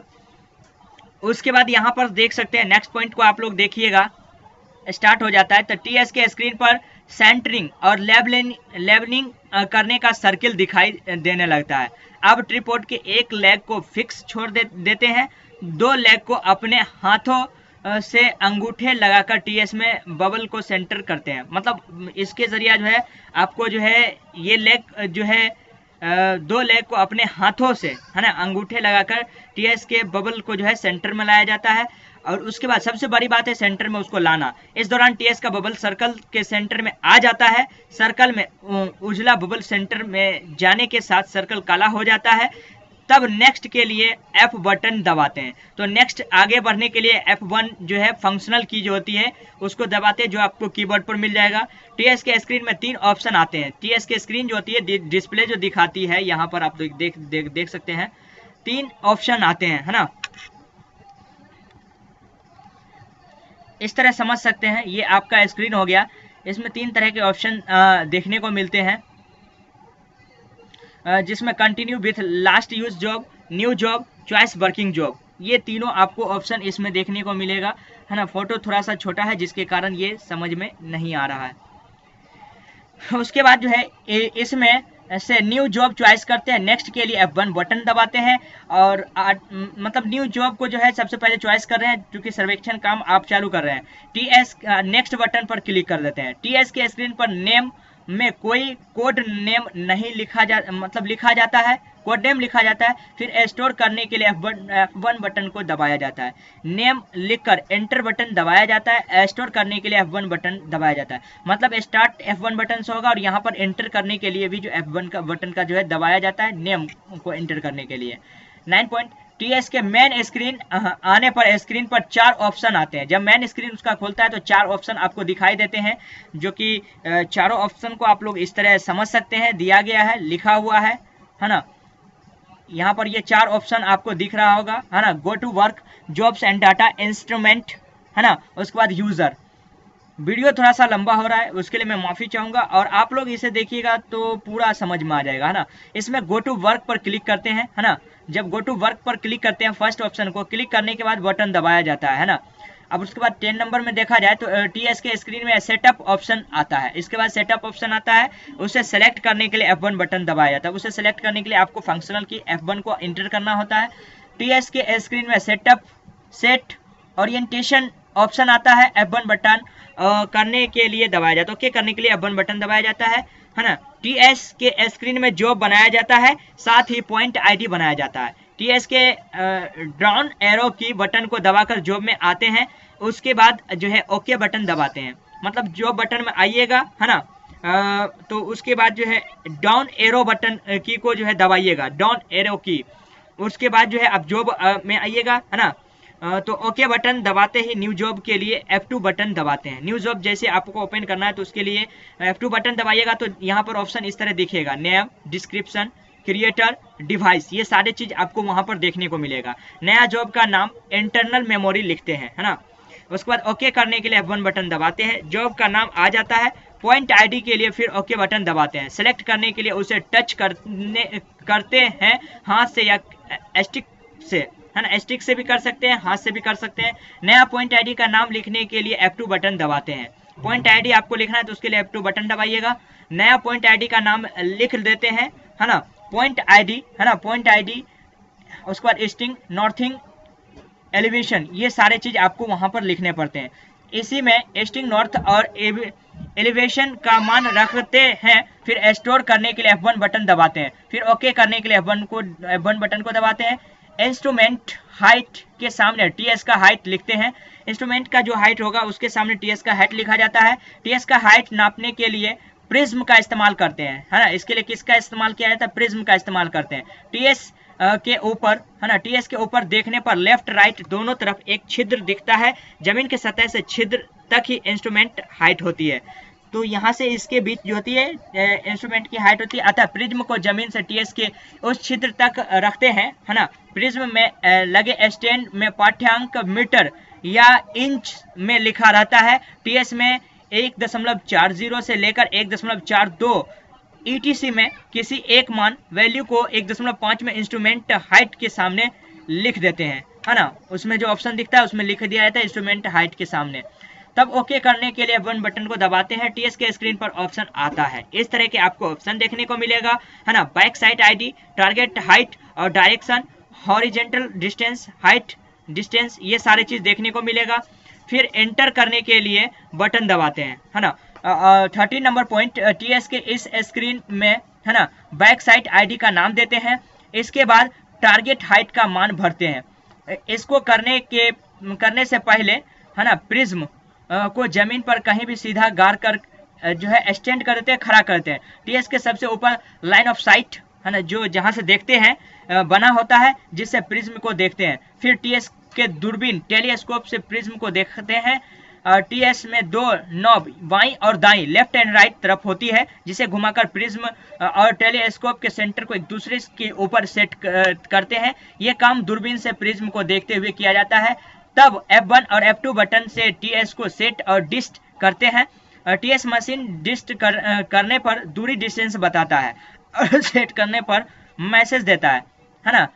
उसके बाद यहाँ पर देख सकते हैं नेक्स्ट पॉइंट को आप लोग देखिएगा, स्टार्ट हो जाता है तो टीएस के स्क्रीन पर सेंटरिंग और लेवलिंग करने का सर्किल दिखाई देने लगता है। अब ट्रीपोर्ट के एक लेग को फिक्स छोड़ देते हैं, 2 लेग को अपने हाथों से अंगूठे लगाकर टीएस में बबल को सेंटर करते हैं। मतलब इसके जरिए जो है आपको जो है ये लेग जो है 2 लेग को अपने हाथों से है ना अंगूठे लगाकर टीएस के बबल को जो है सेंटर में लाया जाता है। और उसके बाद सबसे बड़ी बात है सेंटर में उसको लाना। इस दौरान टीएस का बबल सर्कल के सेंटर में आ जाता है, सर्कल में उजला बबल सेंटर में जाने के साथ सर्कल काला हो जाता है। तब नेक्स्ट के लिए F बटन दबाते हैं। तो नेक्स्ट आगे बढ़ने के लिए F1 जो है फंक्शनल की जो होती है उसको दबाते हैं, जो आपको कीबोर्ड पर मिल जाएगा। टीएस के स्क्रीन में 3 ऑप्शन आते हैं। टीएस के स्क्रीन जो होती है डिस्प्ले जो दिखाती है यहाँ पर आप देख सकते हैं 3 ऑप्शन आते हैं, है ना। इस तरह समझ सकते हैं, ये आपका स्क्रीन हो गया। इसमें 3 तरह के ऑप्शन देखने को मिलते हैं, जिसमें continue with last use job, new job, choice working job, ये तीनों आपको ऑप्शन इसमें देखने को मिलेगा, है ना। फोटो थोड़ा सा छोटा है जिसके कारण ये समझ में नहीं आ रहा है। उसके बाद जो है इसमें से न्यू जॉब चॉइस करते हैं, नेक्स्ट के लिए F1 बटन दबाते हैं और मतलब न्यू जॉब को जो है सबसे पहले चॉइस कर रहे हैं क्योंकि सर्वेक्षण काम आप चालू कर रहे हैं। टीएस नेक्स्ट बटन पर क्लिक कर देते हैं। टीएस के स्क्रीन पर नेम में कोई कोड नेम नहीं लिखा जाता है, कोड नेम लिखा जाता है, फिर स्टोर करने के लिए F1 बटन को दबाया जाता है, नेम लिखकर एंटर बटन दबाया जाता है, स्टोर करने के लिए F1 बटन दबाया जाता है। मतलब स्टार्ट F1 बटन से होगा और यहाँ पर एंटर करने के लिए भी जो F1 का बटन का जो है दबाया जाता है नेम को एंटर करने के लिए। 9 पॉइंट, टीएस के मेन स्क्रीन आने पर स्क्रीन पर 4 ऑप्शन आते हैं। जब मेन स्क्रीन उसका खोलता है तो 4 ऑप्शन आपको दिखाई देते हैं, जो कि चारों ऑप्शन को आप लोग इस तरह समझ सकते हैं, दिया गया है, लिखा हुआ है ना। यहाँ पर ये 4 ऑप्शन आपको दिख रहा होगा, है ना। Go to work, jobs and data, instrument, है ना। उसके बाद यूजर। वीडियो थोड़ा सा लंबा हो रहा है, उसके लिए मैं माफी चाहूंगा, और आप लोग इसे देखिएगा तो पूरा समझ में आ जाएगा, है ना। इसमें गो टू वर्क पर क्लिक करते हैं, है ना। जब गो टू वर्क पर क्लिक करते हैं फर्स्ट ऑप्शन को, क्लिक करने के बाद बटन दबाया जाता है ना। अब उसके बाद 10 नंबर में देखा जाए तो टीएस के स्क्रीन में सेटअप ऑप्शन आता है। इसके बाद सेटअप ऑप्शन आता है, उसे सेलेक्ट करने के लिए F1 बटन दबाया जाता है। उसे सेलेक्ट करने के लिए आपको फंक्शनल की F1 को इंटर करना होता है। टीएस के स्क्रीन में सेट ओरिएंटेशन ऑप्शन आता है, F1 बटन करने के लिए दबाया जाता है। ओके करने के लिए F1 बटन दबाया जाता है ना। टीएस के स्क्रीन में जॉब बनाया जाता है, साथ ही पॉइंट आईडी बनाया जाता है। टीएस के डाउन एरो की बटन को दबाकर जॉब में आते हैं, उसके बाद जो है ओके बटन दबाते हैं। मतलब जॉब बटन में आइएगा, है ना, तो उसके बाद जो है डाउन एरो बटन की को जो है दबाइएगा, डाउन एरो की। उसके बाद जो है आप जॉब में आइएगा, है ना, तो ओके बटन दबाते ही न्यू जॉब के लिए F2 बटन दबाते हैं। न्यू जॉब जैसे आपको ओपन करना है तो उसके लिए F2 बटन दबाइएगा तो यहाँ पर ऑप्शन इस तरह दिखेगा, नेम, डिस्क्रिप्शन, क्रिएटर, डिवाइस, ये सारे चीज आपको वहां पर देखने को मिलेगा। नया जॉब का नाम इंटरनल मेमोरी लिखते हैं, है ना। उसके बाद ओके करने के लिए F1 बटन दबाते हैं, जॉब का नाम आ जाता है। पॉइंट आईडी के लिए फिर ओके बटन दबाते हैं। सेलेक्ट करने के लिए उसे टच करते हैं हाथ से या स्टिक से, है ना। स्टिक से भी कर सकते हैं, हाथ से भी कर सकते हैं। नया पॉइंट आईडी का नाम लिखने के लिए F2 बटन दबाते हैं। पॉइंट आईडी आपको लिखना है तो उसके लिए F2 बटन दबाइएगा। नया पॉइंट आईडी का नाम लिख देते हैं, है ना। पॉइंट आईडी, है ना, पॉइंट आईडी, उसके बाद स्टिंग, नॉर्थिंग, एलिवेशन, ये सारे चीज आपको वहां पर लिखने पड़ते हैं। इसी में स्टिंग, नॉर्थ और एलिवेशन का मान रखते हैं। फिर स्टोर करने के लिए F1 बटन दबाते हैं, फिर ओके करने के लिए F1 बटन को दबाते हैं। इंस्ट्रूमेंट हाइट के सामने टीएस का हाइट लिखते हैं। इंस्ट्रूमेंट का जो हाइट होगा उसके सामने टीएस का हाइट लिखा जाता है। टीएस का हाइट नापने के लिए प्रिज्म का इस्तेमाल करते हैं, है ना। इसके लिए किसका इस्तेमाल किया जाता है? प्रिज्म का इस्तेमाल करते हैं। टीएस के ऊपर, है ना, टीएस के ऊपर देखने पर लेफ्ट राइट दोनों तरफ एक छिद्र दिखता है। जमीन के सतह से छिद्र तक ही इंस्ट्रूमेंट हाइट होती है। तो यहाँ से इसके बीच जो होती है इंस्ट्रूमेंट की हाइट होती है। अतः प्रिज्म को जमीन से टीएस के उस छिद्र तक रखते हैं, है ना। प्रिज्म में लगे स्टैंड में पाठ्यांक मीटर या इंच में लिखा रहता है। टीएस में 1.40 से लेकर 1.42 ETC में किसी एक मान वैल्यू को 1.5 में इंस्ट्रूमेंट हाइट के सामने लिख देते हैं, है ना। उसमें जो ऑप्शन दिखता है उसमें लिख दिया जाता है इंस्ट्रूमेंट हाइट के सामने। तब ओके करने के लिए F1 बटन को दबाते हैं। टीएस के स्क्रीन पर ऑप्शन आता है। इस तरह के आपको ऑप्शन देखने को मिलेगा, है ना। Back side ID, target height और direction, horizontal distance, height distance, ये सारी चीज देखने को मिलेगा। फिर एंटर करने के लिए बटन दबाते हैं, है ना। 13 नंबर पॉइंट, टीएस के इस स्क्रीन में, है ना, बैक साइड आईडी का नाम देते हैं। इसके बाद टारगेट हाइट का मान भरते हैं। इसको करने से पहले, है ना, प्रिज्म को जमीन पर कहीं भी सीधा गाड़ कर जो है स्टैंड कर देते हैं, खड़ा करते हैं। टीएस के सबसे ऊपर लाइन ऑफ साइट, है ना, जो जहां से देखते हैं बना होता है, जिससे प्रिज्म को देखते हैं। फिर टीएस के दूरबीन टेलीस्कोप से प्रिज्म को देखते हैं। टीएस में 2 नॉब बाईं और दाईं, लेफ्ट एंड राइट तरफ होती है, जिसे घुमाकर प्रिज्म और टेलीस्कोप के सेंटर को एक दूसरे के ऊपर सेट करते हैं। यह काम दूरबीन से प्रिज्म को देखते हुए किया जाता है। तब F1 और F2 बटन से टीएस को सेट और डिस्ट करते हैं। टीएस मशीन डिस्ट करने पर दूरी डिस्टेंस बताता है और सेट करने पर मैसेज देता है ना।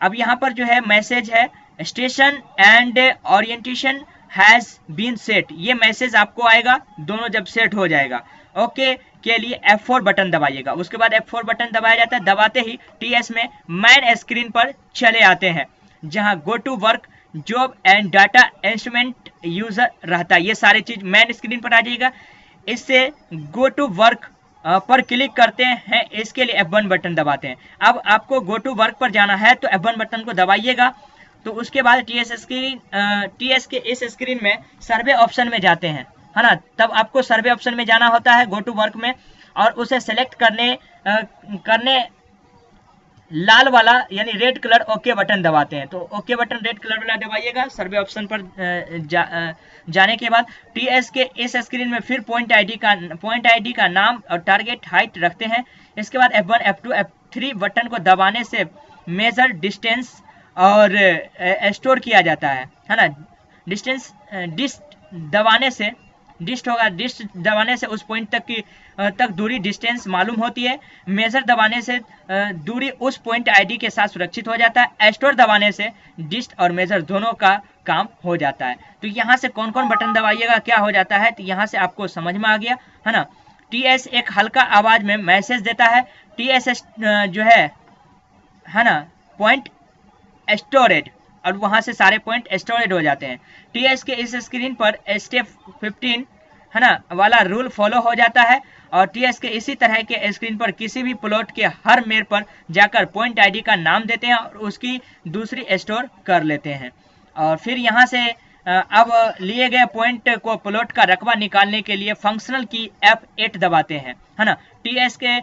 अब यहाँ पर जो है मैसेज है, station and orientation has been set. ये मैसेज आपको आएगा दोनों जब सेट हो जाएगा। ओके के लिए F4 बटन दबाइएगा। उसके बाद F4 बटन दबाया जाता है। दबाते ही टीएस में मैन स्क्रीन पर चले आते हैं, जहां go to work, job and data, instrument, user रहता है। ये सारी चीज मैन स्क्रीन पर आ जाएगा। इससे गो टू वर्क पर क्लिक करते हैं, इसके लिए F1 बटन दबाते हैं। अब आपको गो टू वर्क पर जाना है तो F1 बटन को दबाइएगा। तो उसके बाद टीएस के इस स्क्रीन में सर्वे ऑप्शन में जाते हैं, है ना। तब आपको सर्वे ऑप्शन में जाना होता है गो टू वर्क में, और उसे सेलेक्ट करने लाल वाला यानी रेड कलर ओके बटन दबाते हैं। तो ओके बटन रेड कलर वाला दबाइएगा सर्वे ऑप्शन पर जाने के बाद। टीएस के इस स्क्रीन में फिर पॉइंट आईडी का नाम और टारगेट हाइट रखते हैं। इसके बाद F1 F2 F3 बटन को दबाने से मेजर डिस्टेंस और स्टोर किया जाता है ना। डिस्ट दबाने से उस पॉइंट तक दूरी डिस्टेंस मालूम होती है। मेजर दबाने से दूरी उस पॉइंट आईडी के साथ सुरक्षित हो जाता है। स्टोर दबाने से डिस्ट और मेजर दोनों का काम हो जाता है। तो यहाँ से कौन कौन बटन दबाइएगा क्या हो जाता है, तो यहाँ से आपको समझ में आ गया, है ना। टीएस एक हल्का आवाज में मैसेज देता है। टीएस जो है ना पॉइंट स्टोरेज, और वहां से सारे पॉइंट स्टोरेज हो जाते हैं। टीएस के इस स्क्रीन पर स्टेप 15 है ना वाला रूल फॉलो हो जाता है, और टीएस के इसी तरह के स्क्रीन पर किसी भी प्लॉट के हर मेयर पर जाकर पॉइंट आईडी का नाम देते हैं और उसकी दूसरी स्टोर कर लेते हैं। और फिर यहाँ से अब लिए गए पॉइंट को प्लॉट का रकबा निकालने के लिए फंक्शनल की F8 दबाते हैं, है ना। टीएस के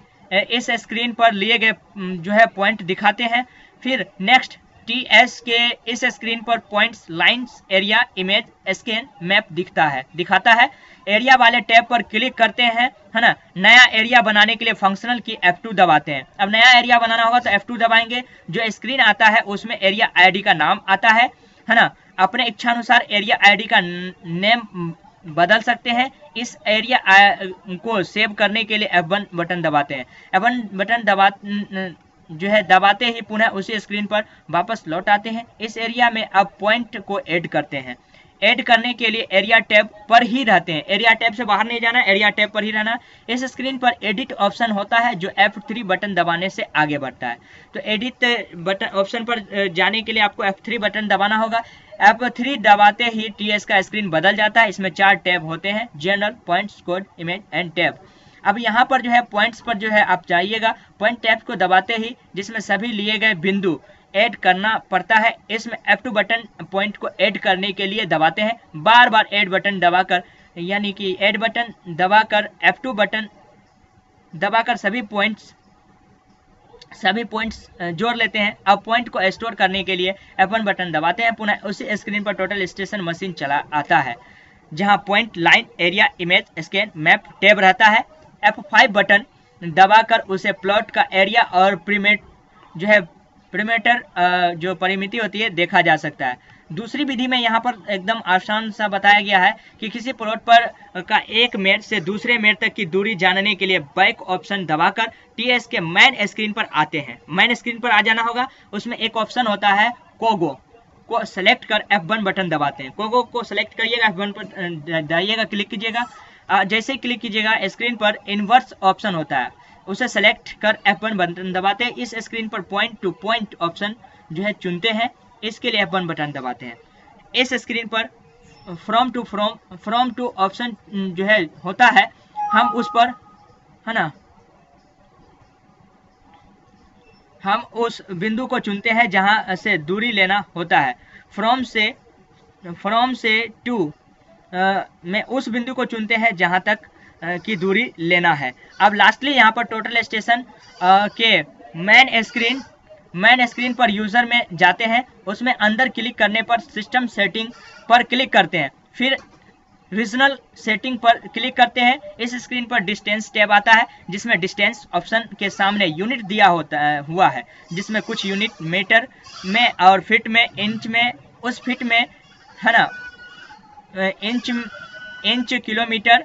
इस स्क्रीन पर लिए गए जो है पॉइंट दिखाते हैं। फिर नेक्स्ट टीएस के इस स्क्रीन पर points, lines, area, image, scan, map दिखाता है। एरिया वाले टैब पर क्लिक करते हैं, है ना। नया एरिया बनाने के लिए फंक्शनल की F2 दबाते हैं। अब नया एरिया बनाना होगा तो F2 दबाएंगे। जो स्क्रीन आता है उसमें एरिया आईडी का नाम आता है ना। अपने इच्छानुसार एरिया आईडी का नेम बदल सकते हैं। इस एरिया को सेव करने के लिए F1 बटन दबाते हैं। F1 बटन दबाते ही पुनः उसी स्क्रीन पर वापस लौट आते हैं। इस एरिया में अब पॉइंट को ऐड करते हैं। ऐड करने के लिए एरिया टैब पर ही रहते हैं, एरिया टैब से बाहर नहीं जाना, एरिया टैब पर ही रहना। इस स्क्रीन पर एडिट ऑप्शन होता है जो F3 बटन दबाने से आगे बढ़ता है। तो एडिट बटन ऑप्शन पर जाने के लिए आपको F3 बटन दबाना होगा। F3 दबाते ही टीएस का स्क्रीन बदल जाता है। इसमें 4 टैब होते हैं, general, points, code, image and tab. अब यहाँ पर जो है पॉइंट्स पर जो है आप जाइएगा, पॉइंट टैब को दबाते ही जिसमें सभी लिए गए बिंदु ऐड करना पड़ता है। इसमें F2 बटन पॉइंट को ऐड करने के लिए दबाते हैं। बार बार ऐड बटन दबाकर, यानी कि ऐड बटन दबाकर F2 बटन दबाकर सभी पॉइंट्स जोड़ लेते हैं। अब पॉइंट को स्टोर करने के लिए F1 बटन दबाते हैं। पुनः उसी स्क्रीन पर टोटल स्टेशन मशीन चला आता है, जहां point, line, area, image, scan, map, tab रहता है। F5 बटन दबाकर उसे प्लॉट का एरिया और परिमीटर जो परिमिति होती है देखा जा सकता है। दूसरी विधि में यहाँ पर एकदम आसान सा बताया गया है कि किसी प्लॉट पर का एक मेयर से दूसरे मेयर तक की दूरी जानने के लिए बैक ऑप्शन दबाकर टीएस के मेन स्क्रीन पर आते हैं। मेन स्क्रीन पर आ जाना होगा। उसमें एक ऑप्शन होता है कोगो को सेलेक्ट कर F1 बटन दबाते हैं। कोगो को सेलेक्ट करिएगा, F1 पर जाइएगा, क्लिक कीजिएगा। जैसे ही क्लिक कीजिएगा स्क्रीन पर इन्वर्स ऑप्शन होता है, उसे सेलेक्ट कर F1 बटन दबाते हैं। इस स्क्रीन पर पॉइंट टू पॉइंट ऑप्शन जो है चुनते हैं, इसके लिए F1 बटन दबाते हैं। इस स्क्रीन पर फ्रॉम टू ऑप्शन जो है होता है, हम उस पर, है ना, हम उस बिंदु को चुनते हैं जहां से दूरी लेना होता है। फ्रॉम से टू में उस बिंदु को चुनते हैं जहां तक की दूरी लेना है। अब लास्टली यहाँ पर टोटल स्टेशन के मेन स्क्रीन पर यूजर में जाते हैं। उसमें अंदर क्लिक करने पर सिस्टम सेटिंग पर क्लिक करते हैं। फिर रीजनल सेटिंग पर क्लिक करते हैं। इस स्क्रीन पर डिस्टेंस टैब आता है, जिसमें डिस्टेंस ऑप्शन के सामने यूनिट दिया हुआ है, जिसमें कुछ यूनिट मीटर में और फीट में, इंच में, उस फीट में, है ना, इंच, किलोमीटर,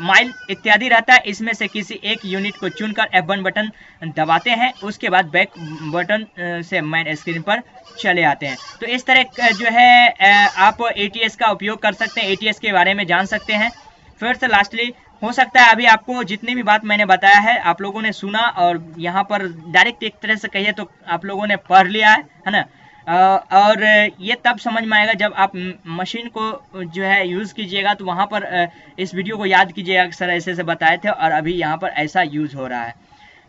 माइल इत्यादि रहता है। इसमें से किसी एक यूनिट को चुनकर F1 बटन दबाते हैं। उसके बाद बैक बटन से मेन स्क्रीन पर चले आते हैं। तो इस तरह जो है आप ATS का उपयोग कर सकते हैं, ATS के बारे में जान सकते हैं। फिर से लास्टली हो सकता है अभी आपको जितनी भी बात मैंने बताया है आप लोगों ने सुना, और यहाँ पर डायरेक्ट एक तरह से कहिए तो आप लोगों ने पढ़ लिया है ना। और ये तब समझ में आएगा जब आप मशीन को जो है यूज़ कीजिएगा, तो वहाँ पर इस वीडियो को याद कीजिएगा कि सर ऐसे ऐसे बताए थे और अभी यहाँ पर ऐसा यूज़ हो रहा है।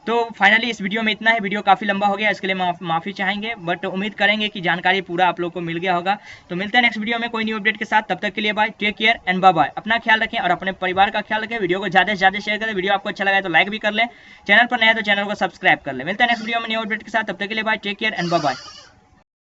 तो फाइनली इस वीडियो में इतना है। वीडियो काफ़ी लंबा हो गया, इसके लिए माफ़ी चाहेंगे, बट उम्मीद करेंगे कि जानकारी पूरा आप लोग को मिल गया होगा। तो मिलते हैं नेक्स्ट वीडियो में कोई न्यू अपडेट के साथ। तब तक के लिए bye, take care and bye bye. अपना ख्याल रखें और अपने परिवार का ख्याल रखें। वीडियो को ज़्यादा से ज़्यादा शेयर करें। वीडियो आपको अच्छा लगा है तो लाइक भी कर लें। चैनल पर नया है तो चैनल को सब्सक्राइब कर लें। मिलते हैं नेक्स्ट वीडियो में न्यू अपडेट के साथ। तब तक के लिए bye, take care and bye bye.